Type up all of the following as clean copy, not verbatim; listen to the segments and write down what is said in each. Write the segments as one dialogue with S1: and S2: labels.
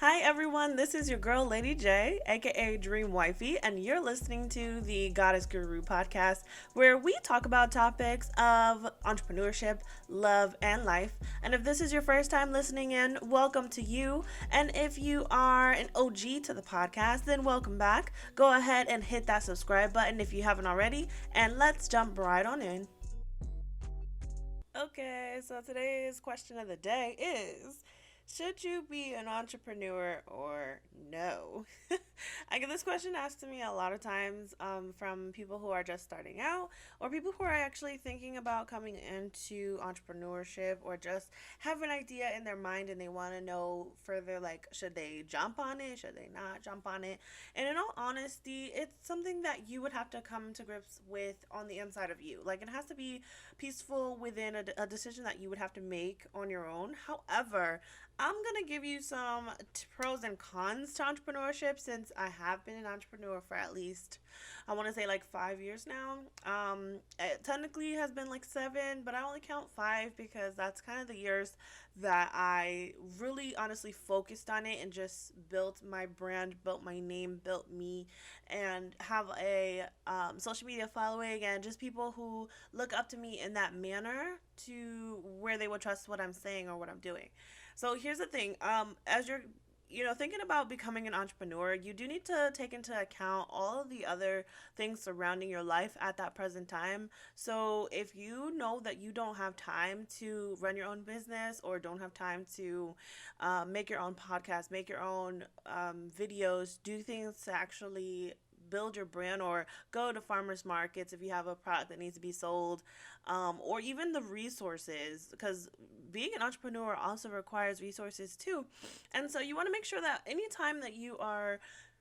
S1: Hi everyone, this is your girl Lady J, aka Dream Wifey, and you're listening to the Goddess Guru podcast, where we talk about topics of entrepreneurship, love, and life. And if this is your first time listening in, welcome to you. And if you are an OG to the podcast, then welcome back. Go ahead and hit that subscribe button if you haven't already, and let's jump right on in. Okay, so today's question of the day is: should you be an entrepreneur or no? I get this question asked to me a lot of times from people who are just starting out or people who are actually thinking about coming into entrepreneurship or just have an idea in their mind and they want to know further, like, should they jump on it? Should they not jump on it? And in all honesty, it's something that you would have to come to grips with on the inside of you. Like, it has to be peaceful within a decision that you would have to make on your own. However, I'm going to give you some pros and cons to entrepreneurship since I have been an entrepreneur for at least, I want to say like 5 years now. It technically has been like 7, but I only count 5 because that's kind of the years that I really honestly focused on it and just built my brand, built my name, built me, and have a social media following and just people who look up to me in that manner to where they would trust what I'm saying or what I'm doing. So here's the thing. As you're thinking about becoming an entrepreneur, you do need to take into account all of the other things surrounding your life at that present time. So if you know that you don't have time to run your own business or don't have time to make your own podcast, make your own videos, do things to actually build your brand or go to farmers markets if you have a product that needs to be sold, or even the resources, because being an entrepreneur also requires resources too. And so you want to make sure that anytime that you are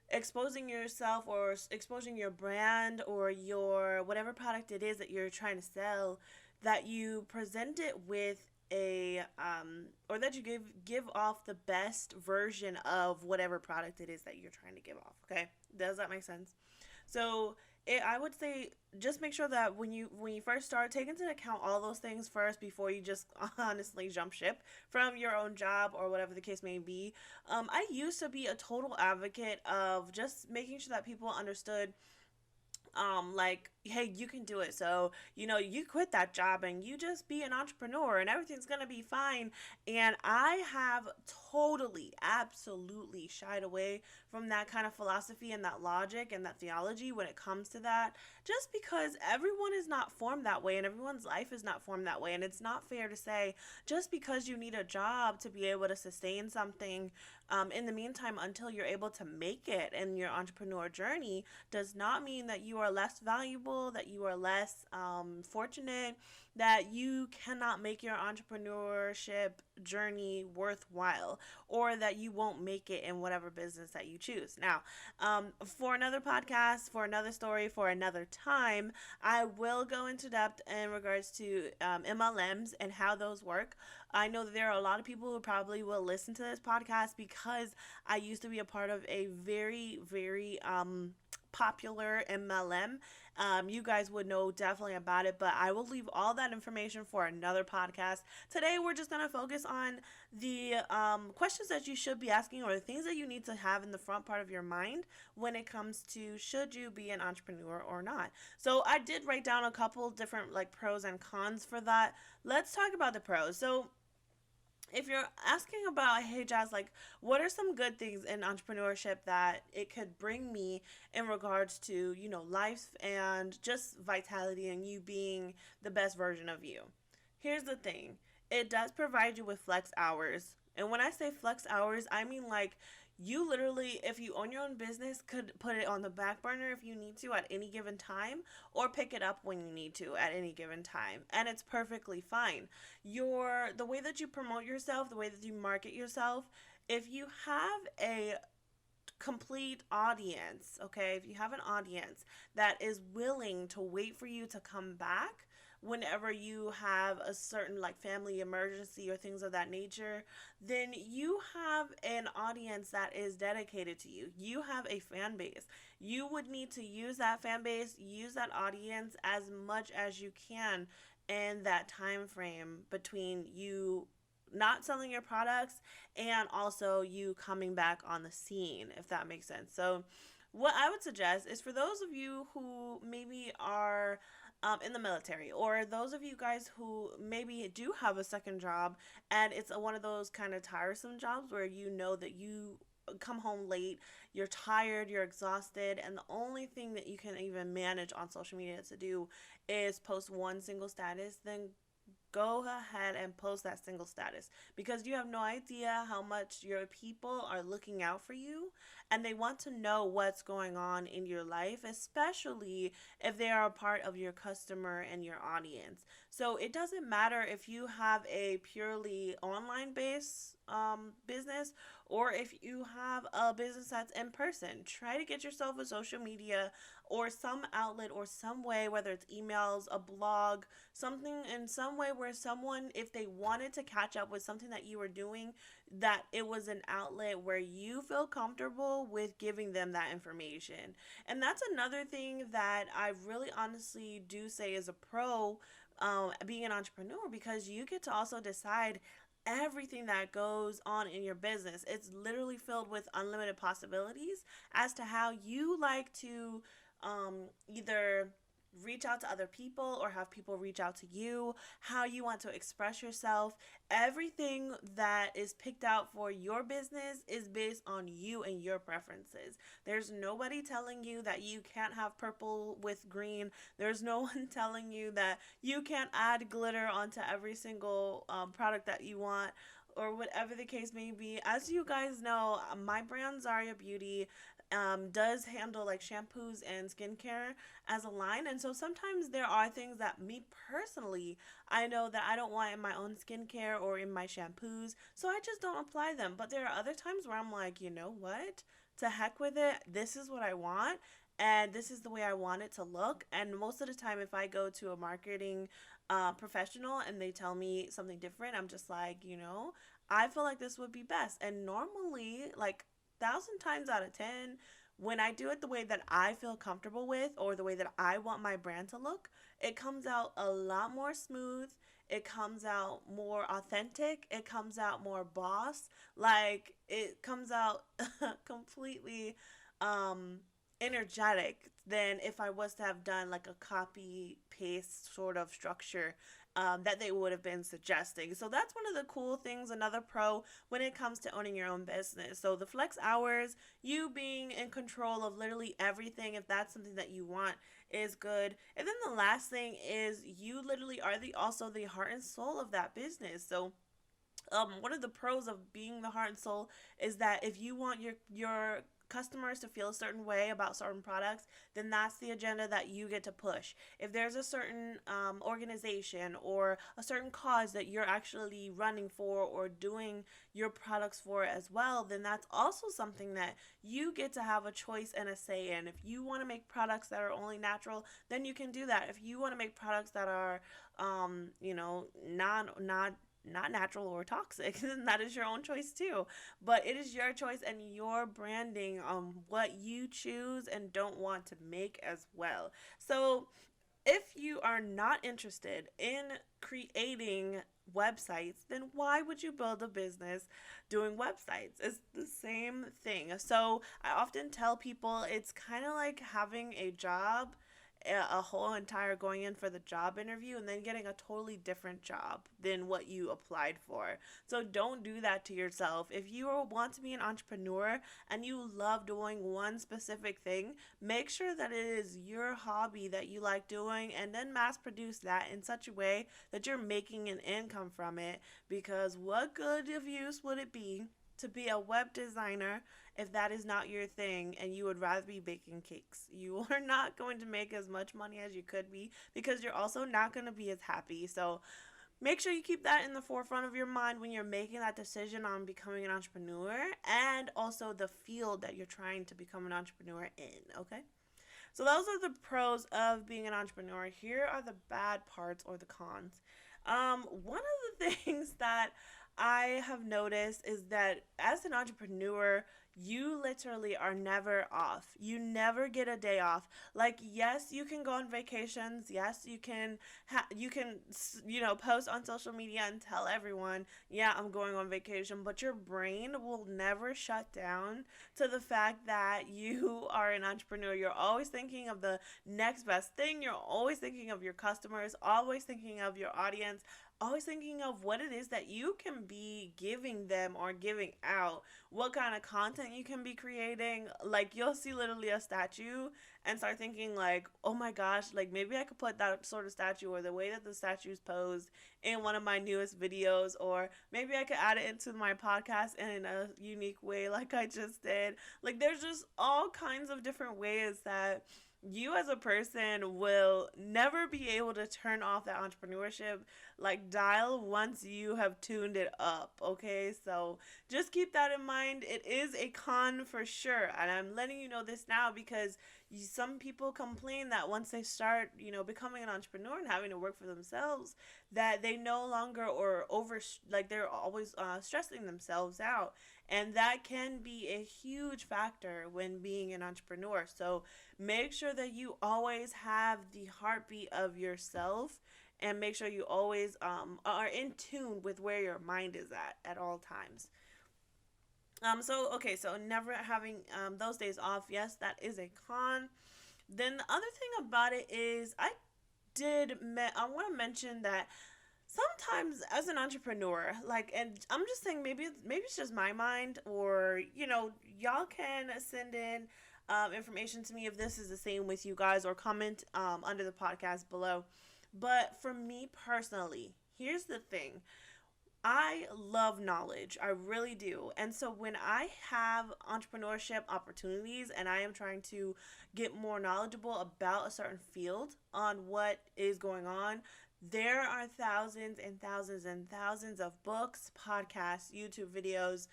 S1: exposing yourself or exposing your brand or your whatever product it is that you're trying to sell, that you present it with a or that you give off the best version of whatever product it is that you're trying to give off. Okay, does that make sense? So I would say just make sure that when you first start, take into account all those things first before you just honestly jump ship from your own job or whatever the case may be. I used to be a total advocate of just making sure that people understood, like, hey, you can do it. So you quit that job and you just be an entrepreneur and everything's gonna be fine. And I have totally, absolutely shied away from that kind of philosophy and that logic and that theology when it comes to that, just because everyone is not formed that way and everyone's life is not formed that way. And it's not fair to say just because you need a job to be able to sustain something, in the meantime, until you're able to make it in your entrepreneur journey, does not mean that you are less valuable, that you are less fortunate, that you cannot make your entrepreneurship journey worthwhile, or that you won't make it in whatever business that you choose. Now, for another podcast, for another story, for another time, I will go into depth in regards to MLMs and how those work. I know that there are a lot of people who probably will listen to this podcast because I used to be a part of a very, very popular MLM. You guys would know definitely about it, but I will leave all that information for another podcast. Today, we're just going to focus on the questions that you should be asking or the things that you need to have in the front part of your mind when it comes to should you be an entrepreneur or not. So I did write down a couple different like pros and cons for that. Let's talk about the pros. So if you're asking about, hey Jazz, like, what are some good things in entrepreneurship that it could bring me in regards to life and just vitality and you being the best version of you? Here's the thing: it does provide you with flex hours. And when I say flex hours, I mean, like, you literally, if you own your own business, could put it on the back burner if you need to at any given time, or pick it up when you need to at any given time, and it's perfectly fine. The way that you promote yourself, the way that you market yourself, if you have a complete audience, okay, if you have an audience that is willing to wait for you to come back whenever you have a certain like family emergency or things of that nature, then you have an audience that is dedicated to you. You have a fan base. You would need to use that fan base, use that audience as much as you can in that time frame between you not selling your products and also you coming back on the scene, if that makes sense. So, what I would suggest is for those of you who maybe are in the military, or those of you guys who maybe do have a second job and it's one of those kind of tiresome jobs where you know that you come home late, you're tired, you're exhausted, and the only thing that you can even manage on social media to do is post one single status, then go ahead and post that single status, because you have no idea how much your people are looking out for you and they want to know what's going on in your life, especially if they are a part of your customer and your audience. So it doesn't matter if you have a purely online based business or if you have a business that's in person. Try to get yourself a social media or some outlet or some way, whether it's emails, a blog, something in some way where someone, if they wanted to catch up with something that you were doing, that it was an outlet where you feel comfortable with giving them that information. And that's another thing that I really honestly do say is a pro, being an entrepreneur, because you get to also decide everything that goes on in your business. It's literally filled with unlimited possibilities as to how you like to either reach out to other people or have people reach out to you, how you want to express yourself. Everything that is picked out for your business is based on you and your preferences. There's nobody telling you that you can't have purple with green. There's no one telling you that you can't add glitter onto every single product that you want, or whatever the case may be. As you guys know, my brand Zariyah Beauty does handle like shampoos and skincare as a line. And so sometimes there are things that me personally, I know that I don't want in my own skincare or in my shampoos. So I just don't apply them. But there are other times where I'm like, you know what? To heck with it. This is what I want. And this is the way I want it to look. And most of the time, if I go to a marketing professional and they tell me something different, I'm just like, I feel like this would be best. And normally, like, 1,000 times out of 10, when I do it the way that I feel comfortable with or the way that I want my brand to look, it comes out a lot more smooth. It comes out more authentic. It comes out more boss. Like, it comes out completely um, energetic than if I was to have done like a copy paste sort of structure that they would have been suggesting. So that's one of the cool things, another pro when it comes to owning your own business. So the flex hours, you being in control of literally everything, if that's something that you want, is good. And then the last thing is you literally are also the heart and soul of that business. So one of the pros of being the heart and soul is that if you want your customers to feel a certain way about certain products, then that's the agenda that you get to push. If there's a certain organization or a certain cause that you're actually running for or doing your products for as well, then that's also something that you get to have a choice and a say in. If you want to make products that are only natural, then you can do that. If you want to make products that are, not natural or toxic, then that is your own choice too. But it is your choice and your branding on what you choose and don't want to make as well. So if you are not interested in creating websites, then why would you build a business doing websites? It's the same thing. So I often tell people it's kind of like having a job, a whole entire going in for the job interview and then getting a totally different job than what you applied for. So don't do that to yourself. If you want to be an entrepreneur and you love doing one specific thing, make sure that it is your hobby that you like doing and then mass produce that in such a way that you're making an income from it, because what good of use would it be to be a web designer if that is not your thing and you would rather be baking cakes? You are not going to make as much money as you could be because you're also not going to be as happy. So make sure you keep that in the forefront of your mind when you're making that decision on becoming an entrepreneur, and also the field that you're trying to become an entrepreneur in, okay? So those are the pros of being an entrepreneur. Here are the bad parts or the cons. One of the things that I have noticed is that as an entrepreneur, you literally are never off. You never get a day off. Like, yes, you can go on vacations. Yes, you can post on social media and tell everyone, yeah, I'm going on vacation, but your brain will never shut down to the fact that you are an entrepreneur. You're always thinking of the next best thing. You're always thinking of your customers, always thinking of your audience, always thinking of what it is that you can be giving them or giving out, what kind of content you can be creating. Like, you'll see literally a statue and start thinking like, oh my gosh, like maybe I could put that sort of statue or the way that the statue is posed in one of my newest videos, or maybe I could add it into my podcast in a unique way like I just did. Like, there's just all kinds of different ways that you as a person will never be able to turn off that entrepreneurship like dial once you have tuned it up. Okay, so just keep that in mind. It is a con for sure, and I'm letting you know this now because some people complain that once they start, becoming an entrepreneur and having to work for themselves, that they no longer or over like they're always stressing themselves out, and that can be a huge factor when being an entrepreneur. So make sure that you always have the heartbeat of yourself, and make sure you always are in tune with where your mind is at all times. So never having those days off, yes, that is a con. Then the other thing about it is I want to mention that sometimes as an entrepreneur, like, and I'm just saying, maybe it's just my mind, or y'all can send in information to me if this is the same with you guys, or comment under the podcast below. But for me personally, here's the thing. I love knowledge. I really do. And so when I have entrepreneurship opportunities and I am trying to get more knowledgeable about a certain field on what is going on, there are thousands and thousands and thousands of books, podcasts, YouTube videos,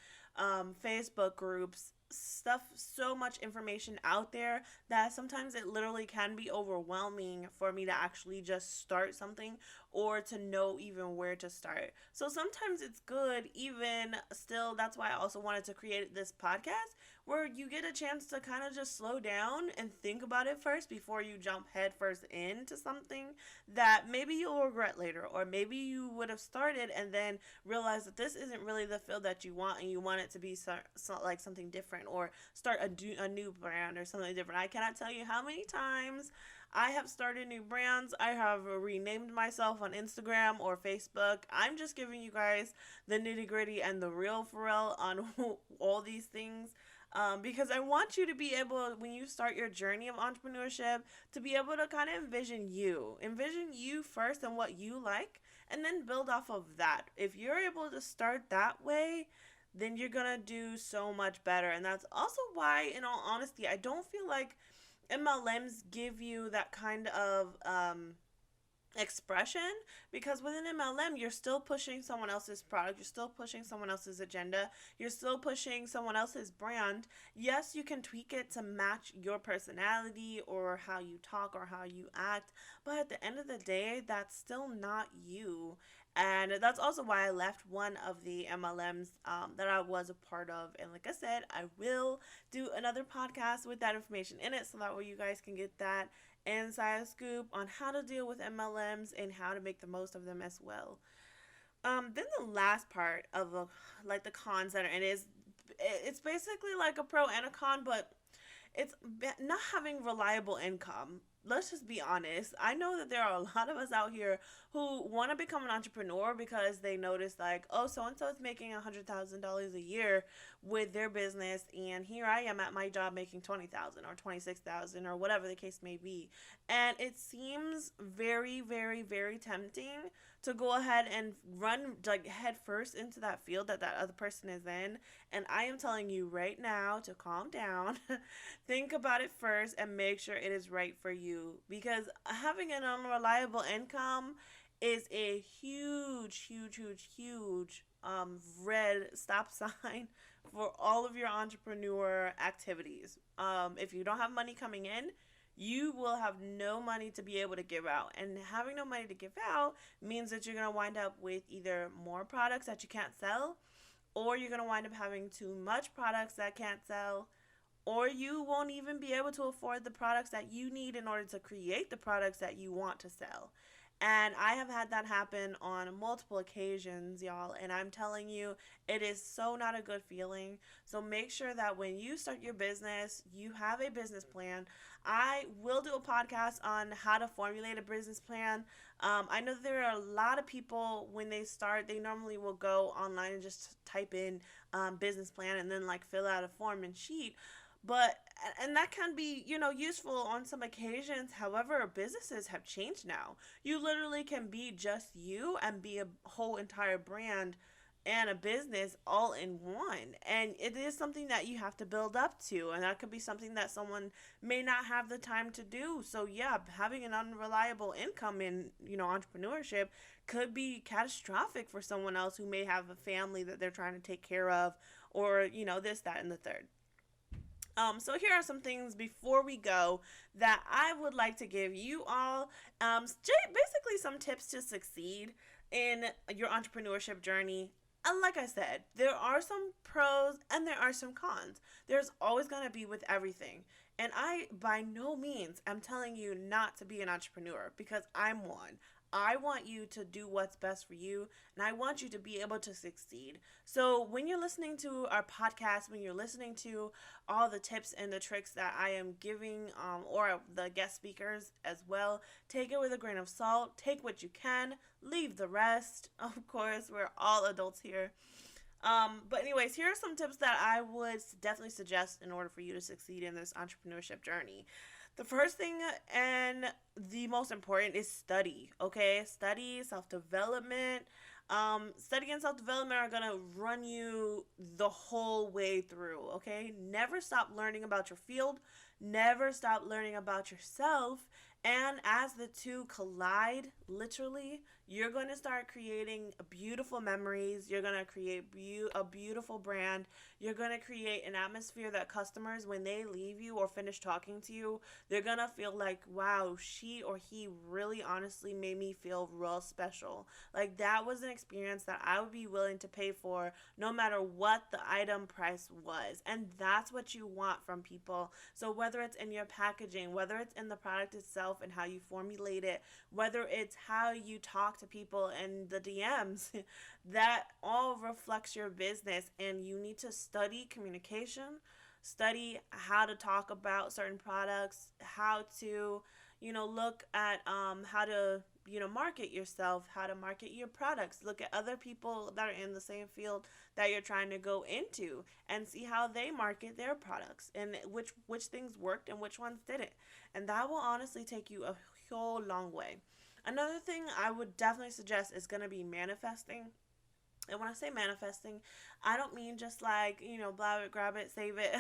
S1: Facebook groups, stuff, so much information out there that sometimes it literally can be overwhelming for me to actually just start something or to know even where to start. So sometimes it's good, even still. That's why I also wanted to create this podcast where you get a chance to kind of just slow down and think about it first before you jump headfirst into something that maybe you'll regret later, or maybe you would have started and then realized that this isn't really the field that you want, and you want it to be like something different, or start a new brand or something different. I cannot tell you how many times I have started new brands. I have renamed myself on Instagram or Facebook. I'm just giving you guys the nitty gritty and the real for real on all these things. Because I want you to be able, when you start your journey of entrepreneurship, to be able to kind of envision you first and what you like, and then build off of that. If you're able to start that way, then you're gonna do so much better. And that's also why, in all honesty, I don't feel like MLMs give you that kind of expression, because with an MLM you're still pushing someone else's product, you're still pushing someone else's agenda, you're still pushing someone else's brand. Yes, you can tweak it to match your personality or how you talk or how you act, but at the end of the day, that's still not you. And that's also why I left one of the MLMs that I was a part of. And like I said, I will do another podcast with that information in it, so that way you guys can get that inside scoop on how to deal with MLMs and how to make the most of them as well. Then the last part of like the cons that are in is, it's basically like a pro and a con, but it's not having reliable income. Let's just be honest. I know that there are a lot of us out here who want to become an entrepreneur because they notice, like, oh, so and so is making $100,000 a year with their business, and here I am at my job making 20,000 or 26,000 or whatever the case may be, and it seems very, very, very tempting to go ahead and run like head first into that field that other person is in. And I am telling you right now to calm down, think about it first, and make sure it is right for you, because having an unreliable income is a huge, huge, huge, huge red stop sign for all of your entrepreneur activities. If you don't have money coming in, you will have no money to be able to give out. And having no money to give out means that you're going to wind up with either more products that you can't sell, or you're going to wind up having too much products that can't sell, or you won't even be able to afford the products that you need in order to create the products that you want to sell. And I have had that happen on multiple occasions, y'all. And I'm telling you, it is so not a good feeling. So make sure that when you start your business, you have a business plan. I will do a podcast on how to formulate a business plan. I know that there are a lot of people when they start, they normally will go online and just type in business plan and then like fill out a form and sheet. But and that can be, useful on some occasions. However, businesses have changed now. You literally can be just you and be a whole entire brand and a business all in one. And it is something that you have to build up to, and that could be something that someone may not have the time to do. So yeah, having an unreliable income in, entrepreneurship could be catastrophic for someone else who may have a family that they're trying to take care of, or, this, that, and the third. So here are some things before we go that I would like to give you all. Basically some tips to succeed in your entrepreneurship journey. And like I said, there are some pros and there are some cons. There's always going to be with everything. And I, by no means, am telling you not to be an entrepreneur, because I'm one. I want you to do what's best for you, and I want you to be able to succeed. So when you're listening to our podcast, when you're listening to all the tips and the tricks that I am giving, or the guest speakers as well, take it with a grain of salt. Take what you can, leave the rest. Of course, we're all adults here. But anyways, here are some tips that I would definitely suggest in order for you to succeed in this entrepreneurship journey. The first thing and the most important is study, okay? Study, self-development. Study and self-development are going to run you the whole way through, okay? Never stop learning about your field. Never stop learning about yourself. And as the two collide, literally, you're going to start creating beautiful memories. You're going to create a beautiful brand. You're going to create an atmosphere that customers, when they leave you or finish talking to you, they're going to feel like, wow, she or he really honestly made me feel real special. Like, that was an experience that I would be willing to pay for no matter what the item price was. And that's what you want from people. So whether it's in your packaging, whether it's in the product itself and how you formulate it, whether it's how you talk to people and the DMs, that all reflects your business. And you need to study communication, study how to talk about certain products, how to, look at how to, market yourself, how to market your products. Look at other people that are in the same field that you're trying to go into and see how they market their products and which things worked and which ones didn't. And that will honestly take you a whole long way. Another thing I would definitely suggest is going to be manifesting. And when I say manifesting, I don't mean just like, blab it, grab it, save it,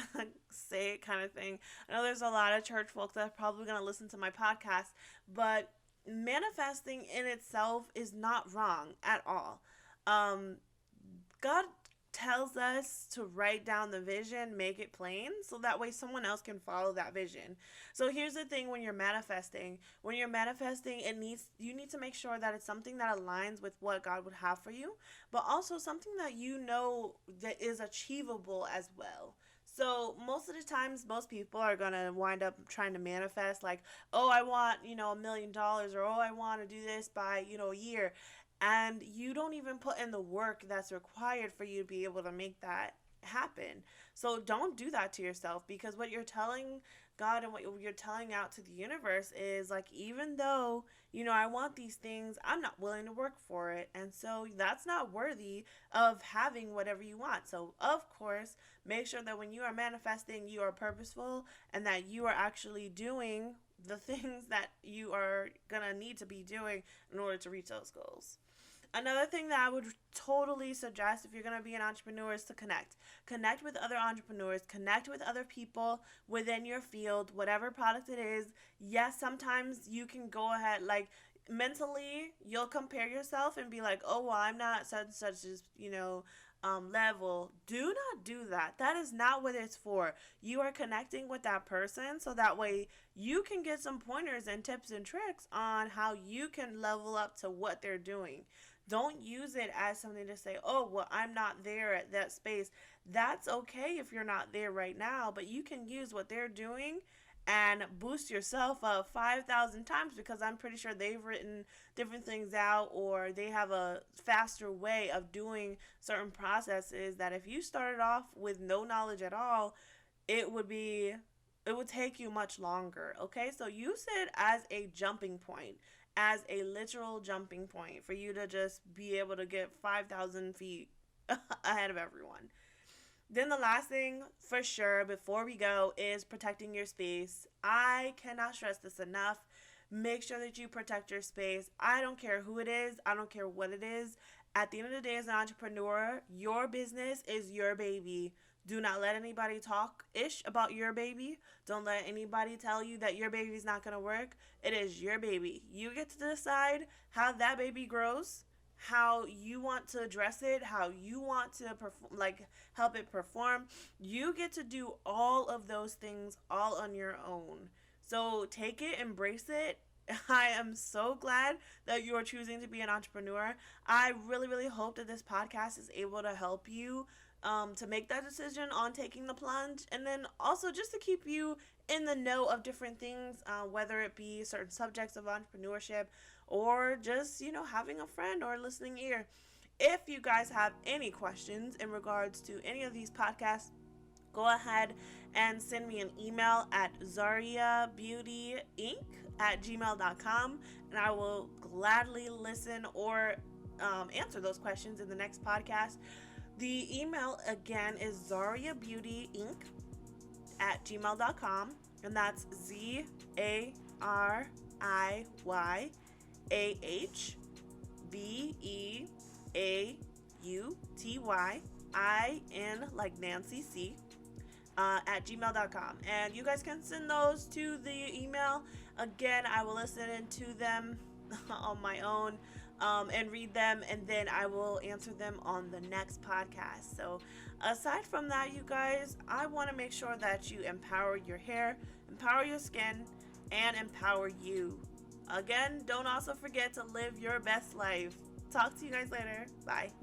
S1: say it kind of thing. I know there's a lot of church folks that are probably going to listen to my podcast, but manifesting in itself is not wrong at all. God tells us to write down the vision, make it plain, so that way someone else can follow that vision. So here's the thing: when you're manifesting, you need to make sure that it's something that aligns with what God would have for you, but also something that that is achievable as well. So most of the times, most people are going to wind up trying to manifest like, oh, I want, $1 million, or oh, I want to do this by, a year. And you don't even put in the work that's required for you to be able to make that happen. So don't do that to yourself, because what you're telling God and what you're telling out to the universe is like, even though, I want these things, I'm not willing to work for it. And so that's not worthy of having whatever you want. So of course, make sure that when you are manifesting, you are purposeful and that you are actually doing the things that you are going to need to be doing in order to reach those goals. Another thing that I would totally suggest if you're going to be an entrepreneur is to connect. Connect with other entrepreneurs. Connect with other people within your field, whatever product it is. Yes, sometimes you can go ahead, like mentally, you'll compare yourself and be like, oh, well, I'm not such as, level, do not do that. That is not what it's for. You are connecting with that person so that way you can get some pointers and tips and tricks on how you can level up to what they're doing. Don't use it as something to say, oh, well, I'm not there at that space. That's okay if you're not there right now, but you can use what they're doing and boost yourself up 5,000 times, because I'm pretty sure they've written different things out, or they have a faster way of doing certain processes that if you started off with no knowledge at all, it would be it would take you much longer. Okay, so use it as a jumping point, as a literal jumping point for you to just be able to get 5,000 feet ahead of everyone. Then the last thing for sure before we go is protecting your space. I cannot stress this enough. Make sure that you protect your space. I don't care who it is, I don't care what it is. At the end of the day, as an entrepreneur, your business is your baby. Do not let anybody talk ish about your baby. Don't let anybody tell you that your baby's not going to work. It is your baby. You get to decide how that baby grows, how you want to address it, how you want to help it perform. You get to do all of those things all on your own. So take it, embrace it. I am so glad that you are choosing to be an entrepreneur. I really, really hope that this podcast is able to help you to make that decision on taking the plunge, and then also just to keep you in the know of different things, whether it be certain subjects of entrepreneurship or just, having a friend or listening ear. If you guys have any questions in regards to any of these podcasts, go ahead and send me an email at ZariyahBeautyInc@gmail.com, and I will gladly listen or answer those questions in the next podcast. The email again is ZariyahBeautyInc@gmail.com, and that's ZariyahBeautyIn like Nancy C. At gmail.com, and you guys can send those to the email. Again, I will listen to them on my own, and read them, and then I will answer them on the next podcast. So aside from that, you guys, I want to make sure that you empower your hair, empower your skin, and empower you. Again, don't also forget to live your best life. Talk to you guys later. Bye.